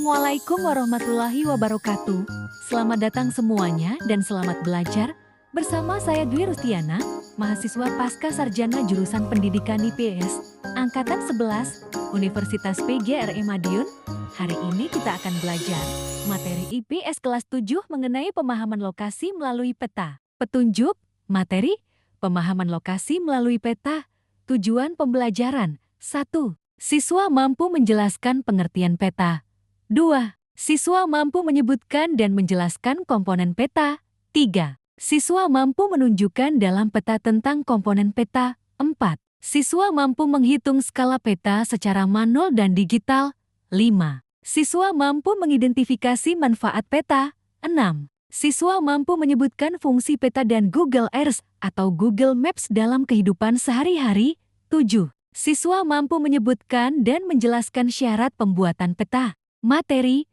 Assalamualaikum warahmatullahi wabarakatuh. Selamat datang semuanya dan selamat belajar. Bersama saya Dwi Rustiana, mahasiswa Pasca Sarjana Jurusan Pendidikan IPS, Angkatan 11, Universitas PGRI Madiun. Hari ini kita akan belajar materi IPS kelas 7 mengenai pemahaman lokasi melalui peta. Petunjuk, materi, pemahaman lokasi melalui peta. Tujuan pembelajaran. 1. Siswa mampu menjelaskan pengertian peta. 2. Siswa mampu menyebutkan dan menjelaskan komponen peta. 3. Siswa mampu menunjukkan dalam peta tentang komponen peta. 4. Siswa mampu menghitung skala peta secara manual dan digital. 5. Siswa mampu mengidentifikasi manfaat peta. 6. Siswa mampu menyebutkan fungsi peta dan Google Earth atau Google Maps dalam kehidupan sehari-hari. 7. Siswa mampu menyebutkan dan menjelaskan syarat pembuatan peta. Materi.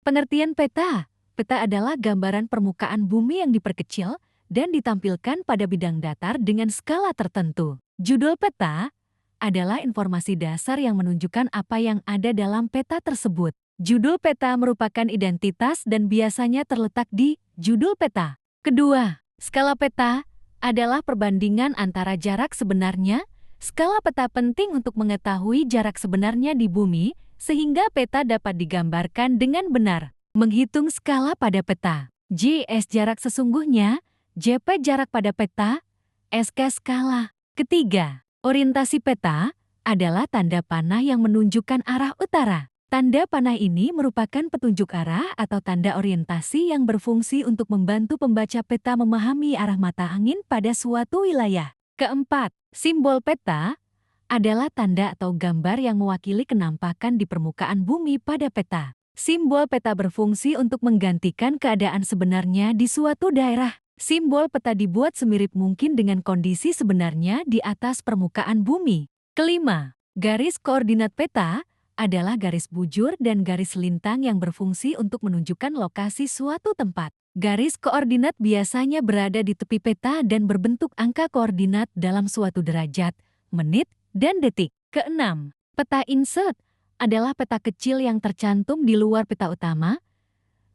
Pengertian peta. Peta adalah gambaran permukaan bumi yang diperkecil dan ditampilkan pada bidang datar dengan skala tertentu. Judul peta adalah informasi dasar yang menunjukkan apa yang ada dalam peta tersebut. Judul peta merupakan identitas dan biasanya terletak di judul peta. Kedua, skala peta adalah perbandingan antara jarak sebenarnya. Skala peta penting untuk mengetahui jarak sebenarnya di bumi, sehingga peta dapat digambarkan dengan benar. Menghitung skala pada peta. JS jarak sesungguhnya, JP jarak pada peta, SK skala. Ketiga, orientasi peta adalah tanda panah yang menunjukkan arah utara. Tanda panah ini merupakan petunjuk arah atau tanda orientasi yang berfungsi untuk membantu pembaca peta memahami arah mata angin pada suatu wilayah. Keempat, simbol peta adalah tanda atau gambar yang mewakili kenampakan di permukaan bumi pada peta. Simbol peta berfungsi untuk menggantikan keadaan sebenarnya di suatu daerah. Simbol peta dibuat semirip mungkin dengan kondisi sebenarnya di atas permukaan bumi. Kelima, garis koordinat peta adalah garis bujur dan garis lintang yang berfungsi untuk menunjukkan lokasi suatu tempat. Garis koordinat biasanya berada di tepi peta dan berbentuk angka koordinat dalam suatu derajat, menit, dan detik. Keenam, peta insert adalah peta kecil yang tercantum di luar peta utama,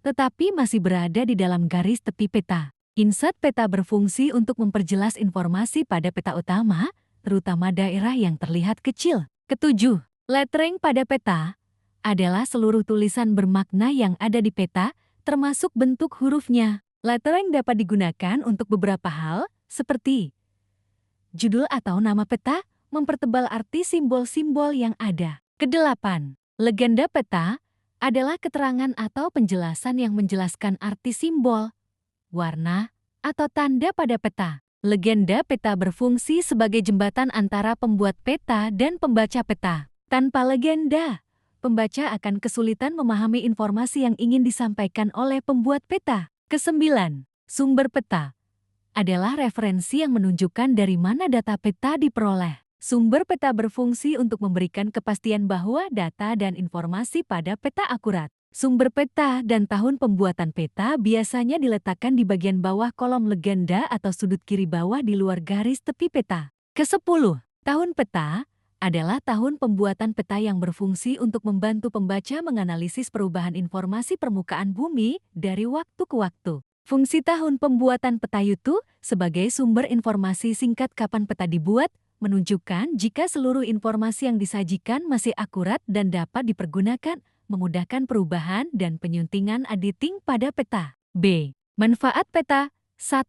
tetapi masih berada di dalam garis tepi peta. Insert peta berfungsi untuk memperjelas informasi pada peta utama, terutama daerah yang terlihat kecil. Ketujuh, lettering pada peta adalah seluruh tulisan bermakna yang ada di peta, termasuk bentuk hurufnya. Lettering dapat digunakan untuk beberapa hal, seperti judul atau nama peta, mempertebal arti simbol-simbol yang ada. Kedelapan, legenda peta adalah keterangan atau penjelasan yang menjelaskan arti simbol, warna, atau tanda pada peta. Legenda peta berfungsi sebagai jembatan antara pembuat peta dan pembaca peta. Tanpa legenda, pembaca akan kesulitan memahami informasi yang ingin disampaikan oleh pembuat peta. Kesembilan, sumber peta adalah referensi yang menunjukkan dari mana data peta diperoleh. Sumber peta berfungsi untuk memberikan kepastian bahwa data dan informasi pada peta akurat. Sumber peta dan tahun pembuatan peta biasanya diletakkan di bagian bawah kolom legenda atau sudut kiri bawah di luar garis tepi peta. Kesepuluh, tahun peta adalah tahun pembuatan peta yang berfungsi untuk membantu pembaca menganalisis perubahan informasi permukaan bumi dari waktu ke waktu. Fungsi tahun pembuatan peta itu sebagai sumber informasi singkat kapan peta dibuat, menunjukkan jika seluruh informasi yang disajikan masih akurat dan dapat dipergunakan, memudahkan perubahan dan penyuntingan editing pada peta. B. Manfaat peta. 1.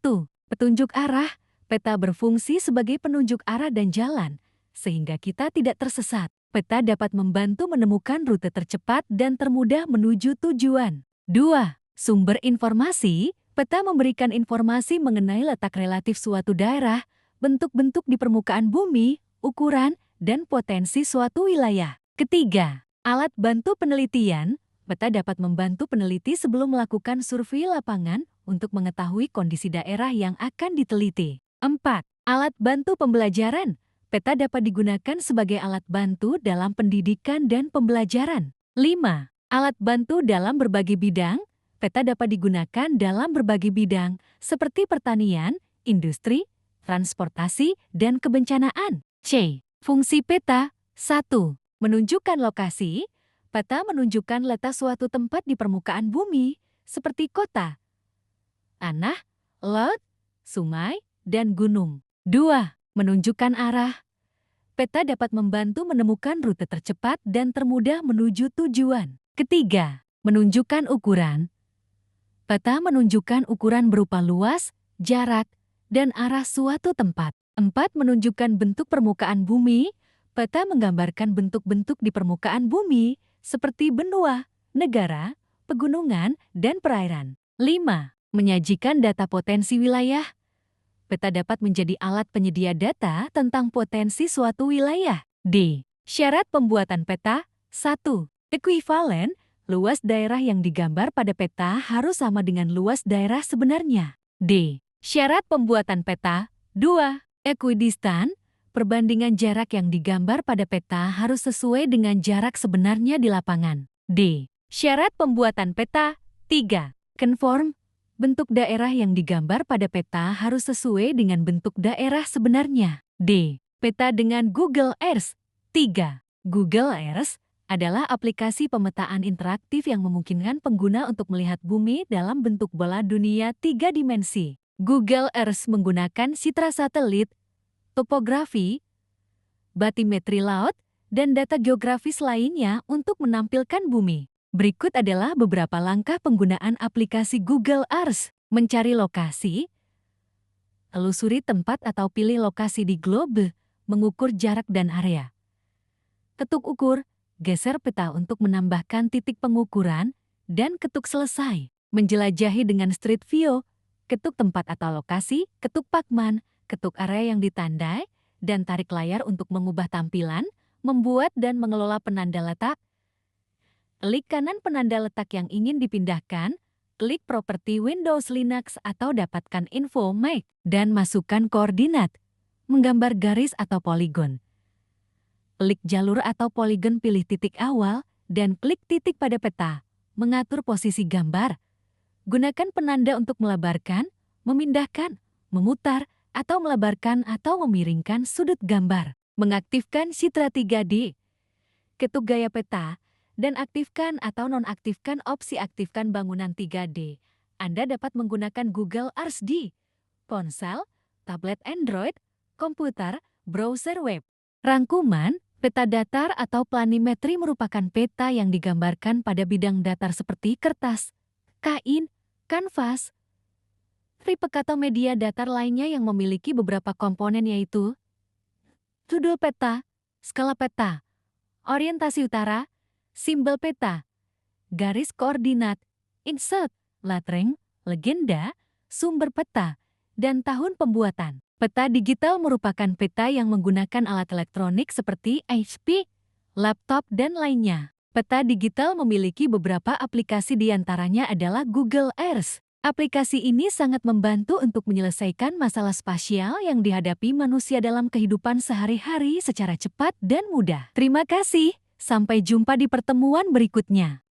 Petunjuk arah. Peta berfungsi sebagai penunjuk arah dan jalan, sehingga kita tidak tersesat. Peta dapat membantu menemukan rute tercepat dan termudah menuju tujuan. 2. Sumber informasi. Peta memberikan informasi mengenai letak relatif suatu daerah, bentuk-bentuk di permukaan bumi, ukuran, dan potensi suatu wilayah. Ketiga, alat bantu penelitian. Peta dapat membantu peneliti sebelum melakukan survei lapangan untuk mengetahui kondisi daerah yang akan diteliti. 4. Alat bantu pembelajaran. Peta dapat digunakan sebagai alat bantu dalam pendidikan dan pembelajaran. 5. Alat bantu dalam berbagai bidang. Peta dapat digunakan dalam berbagai bidang, seperti pertanian, industri, transportasi, dan kebencanaan. C. Fungsi peta. 1. Menunjukkan lokasi. Peta menunjukkan letak suatu tempat di permukaan bumi, seperti kota, tanah, laut, sungai, dan gunung. 2. Menunjukkan arah. Peta dapat membantu menemukan rute tercepat dan termudah menuju tujuan. Ketiga, menunjukkan ukuran. Peta menunjukkan ukuran berupa luas, jarak, dan arah suatu tempat. 4. Menunjukkan bentuk permukaan bumi. Peta menggambarkan bentuk-bentuk di permukaan bumi, seperti benua, negara, pegunungan, dan perairan. 5. Menyajikan data potensi wilayah. Peta dapat menjadi alat penyedia data tentang potensi suatu wilayah. D. Syarat pembuatan peta. 1. Ekuivalen, luas daerah yang digambar pada peta harus sama dengan luas daerah sebenarnya. D. Syarat pembuatan peta. 2. Equidistant, perbandingan jarak yang digambar pada peta harus sesuai dengan jarak sebenarnya di lapangan. D. Syarat pembuatan peta. 3. Conform, bentuk daerah yang digambar pada peta harus sesuai dengan bentuk daerah sebenarnya. D. Peta dengan Google Earth. 3. Google Earth adalah aplikasi pemetaan interaktif yang memungkinkan pengguna untuk melihat bumi dalam bentuk bola dunia 3 dimensi. Google Earth menggunakan citra satelit, topografi, batimetri laut, dan data geografis lainnya untuk menampilkan bumi. Berikut adalah beberapa langkah penggunaan aplikasi Google Earth. Mencari lokasi, telusuri tempat atau pilih lokasi di globe, mengukur jarak dan area. Ketuk ukur, geser peta untuk menambahkan titik pengukuran, dan ketuk selesai. Menjelajahi dengan Street View, ketuk tempat atau lokasi, ketuk Pacman, ketuk area yang ditandai, dan tarik layar untuk mengubah tampilan, membuat dan mengelola penanda letak. Klik kanan penanda letak yang ingin dipindahkan, klik properti Windows Linux atau dapatkan info Make, dan masukkan koordinat, menggambar garis atau poligon. Klik jalur atau poligon, pilih titik awal, dan klik titik pada peta, mengatur posisi gambar. Gunakan penanda untuk melebarkan, memindahkan, memutar, atau melebarkan atau memiringkan sudut gambar. Mengaktifkan citra 3D. Ketuk gaya peta, dan aktifkan atau nonaktifkan opsi aktifkan bangunan 3D. Anda dapat menggunakan Google Earth di ponsel, tablet Android, komputer, browser web. Rangkuman, peta datar atau planimetri merupakan peta yang digambarkan pada bidang datar seperti kertas, kain, kanvas, tripek atau media datar lainnya yang memiliki beberapa komponen yaitu judul peta, skala peta, orientasi utara, simbol peta, garis koordinat, insert, lettering, legenda, sumber peta, dan tahun pembuatan. Peta digital merupakan peta yang menggunakan alat elektronik seperti HP, laptop, dan lainnya. Peta digital memiliki beberapa aplikasi, diantaranya adalah Google Earth. Aplikasi ini sangat membantu untuk menyelesaikan masalah spasial yang dihadapi manusia dalam kehidupan sehari-hari secara cepat dan mudah. Terima kasih. Sampai jumpa di pertemuan berikutnya.